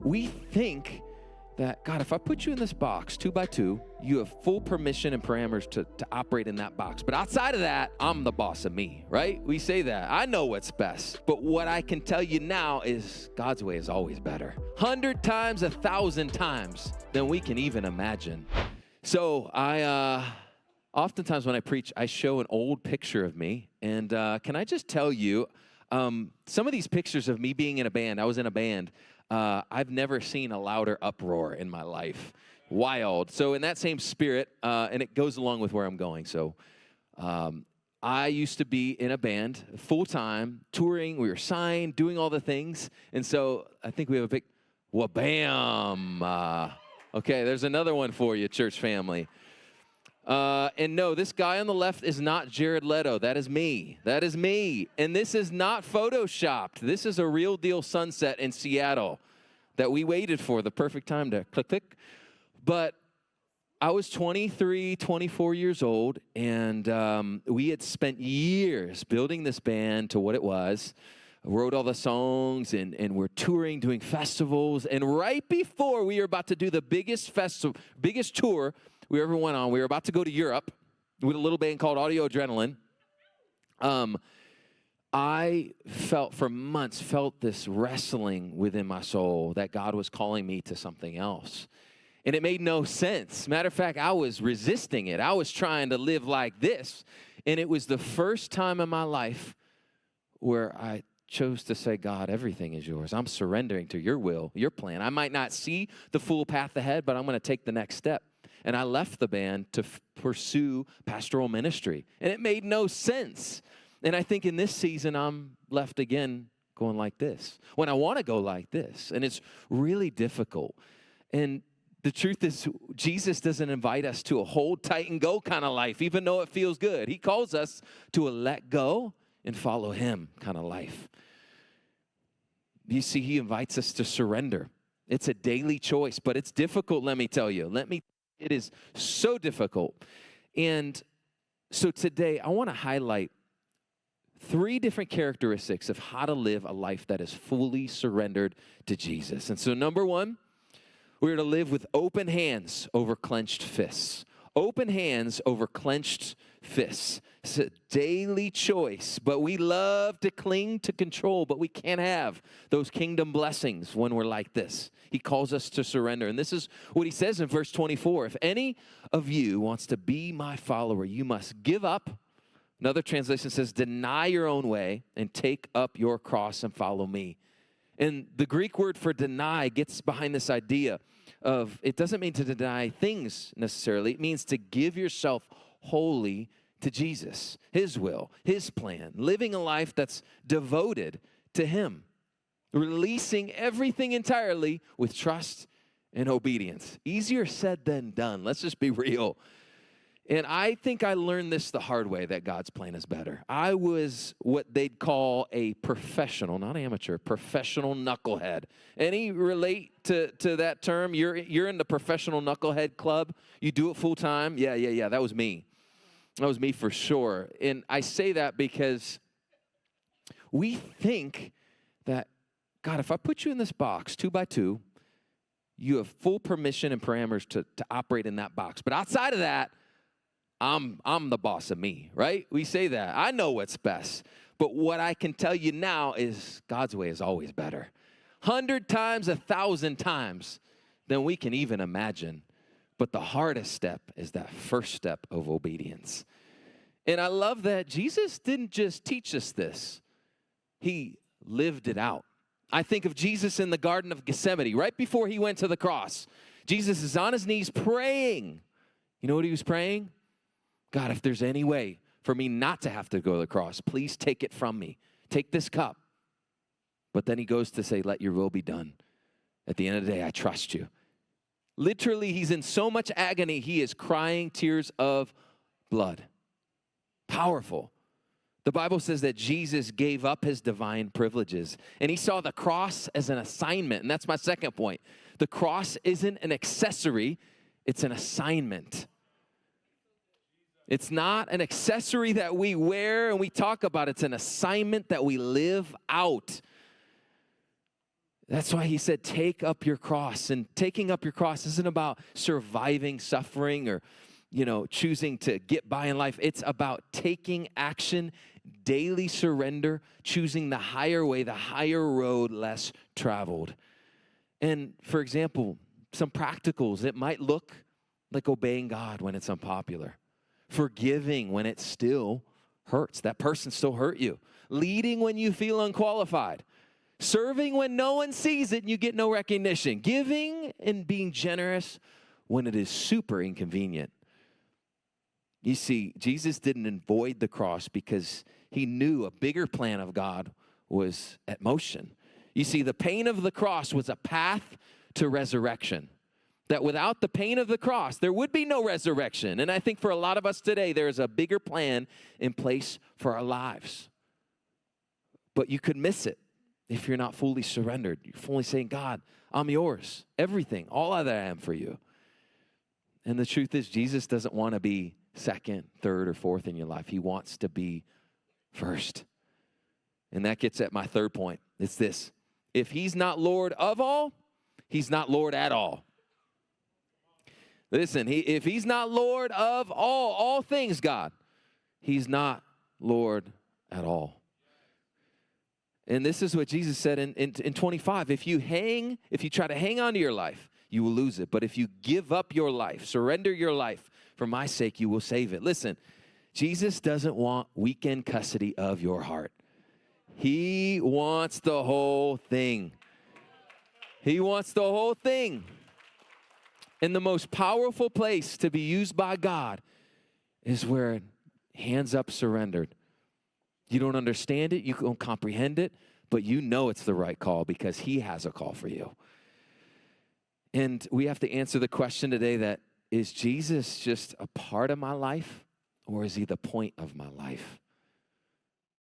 we think that, God, if I put you in this box 2 by 2, you have full permission and parameters to operate in that box. But outside of that, I'm the boss of me, right? We say that. I know what's best. But what I can tell you now is God's way is always better. 100 times, 1,000 times than we can even imagine. So oftentimes when I preach, I show an old picture of me. And can I just tell you, some of these pictures of me being in a band, I was in a band, I've never seen a louder uproar in my life. Wild. So in that same spirit, and it goes along with where I'm going. So I used to be in a band full-time, touring. We were signed, doing all the things. And so I think we have a big, wha-bam. Okay, there's another one for you, church family. And no, this guy on the left is not Jared Leto. That is me. That is me. And this is not photoshopped. This is a real deal sunset in Seattle that we waited for, the perfect time to click, click. But I was 23, 24 years old, and we had spent years building this band to what it was. I wrote all the songs, and we're touring, doing festivals. And right before we were about to do the biggest tour we ever went on, we were about to go to Europe with a little band called Audio Adrenaline. I for months, felt this wrestling within my soul that God was calling me to something else. And it made no sense. Matter of fact, I was resisting it. I was trying to live like this. And it was the first time in my life where I chose to say, God, everything is yours. I'm surrendering to your will, your plan. I might not see the full path ahead, but I'm going to take the next step. And I left the band to pursue pastoral ministry. And it made no sense. And I think in this season, I'm left again going like this, when I want to go like this. And it's really difficult. And the truth is, Jesus doesn't invite us to a hold tight and go kind of life, even though it feels good. He calls us to a let go and follow him kind of life. You see, he invites us to surrender. It's a daily choice, but it's difficult, let me tell you. It is so difficult. And so today, I want to highlight 3 different characteristics of how to live a life that is fully surrendered to Jesus. And so number 1, we're to live with open hands over clenched fists. Open hands over clenched fists. It's a daily choice, but we love to cling to control, but we can't have those kingdom blessings when we're like this. He calls us to surrender. And this is what he says in verse 24. If any of you wants to be my follower, you must give up. Another translation says, deny your own way and take up your cross and follow me. And the Greek word for deny gets behind this idea of, it doesn't mean to deny things necessarily. It means to give yourself wholly to Jesus, his will, his plan, living a life that's devoted to him, releasing everything entirely with trust and obedience. Easier said than done. Let's just be real. And I think I learned this the hard way, that God's plan is better. I was what they'd call a professional, not amateur, professional knucklehead. Any relate to that term? You're in the professional knucklehead club. You do it full time? Yeah. That was me. That was me for sure. And I say that because we think that, God, if I put you in this box 2 by 2, you have full permission and parameters to operate in that box. But outside of that, I'm the boss of me, right? We say that. I know what's best. But what I can tell you now is God's way is always better. 100 times, 1,000 times than we can even imagine. But the hardest step is that first step of obedience. And I love that Jesus didn't just teach us this. He lived it out. I think of Jesus in the Garden of Gethsemane, right before he went to the cross. Jesus is on his knees praying. You know what he was praying? God, if there's any way for me not to have to go to the cross, please take it from me. Take this cup. But then he goes to say, let your will be done. At the end of the day, I trust you. Literally, he's in so much agony, he is crying tears of blood. Powerful. The Bible says that Jesus gave up his divine privileges, and he saw the cross as an assignment. And that's my second point. The cross isn't an accessory, it's an assignment. It's not an accessory that we wear and we talk about. It's an assignment that we live out. That's why he said, take up your cross. And taking up your cross isn't about surviving suffering or, choosing to get by in life. It's about taking action, daily surrender, choosing the higher way, the higher road, less traveled. And for example, some practicals, it might look like obeying God when it's unpopular, forgiving when it still hurts. That person still hurt you, leading when you feel unqualified, serving when no one sees it and you get no recognition, giving and being generous when it is super inconvenient. You see, Jesus didn't avoid the cross because he knew a bigger plan of God was at motion. You see, the pain of the cross was a path to resurrection. That without the pain of the cross, there would be no resurrection. And I think for a lot of us today, there is a bigger plan in place for our lives. But you could miss it if you're not fully surrendered. You're fully saying, God, I'm yours. Everything, all that I am for you. And the truth is, Jesus doesn't want to be second, third, or fourth in your life. He wants to be first. And that gets at my third point. It's this. If he's not Lord of all, he's not Lord at all. Listen, if he's not Lord of all things, God, he's not Lord at all. And this is what Jesus said in 25. If you try to hang on to your life, you will lose it. But if you give up your life, surrender your life for my sake, you will save it. Listen, Jesus doesn't want weekend custody of your heart. He wants the whole thing. He wants the whole thing. And the most powerful place to be used by God is where hands up surrendered. You don't understand it, you don't comprehend it, but you know it's the right call because he has a call for you. And we have to answer the question today that, is Jesus just a part of my life or is he the point of my life?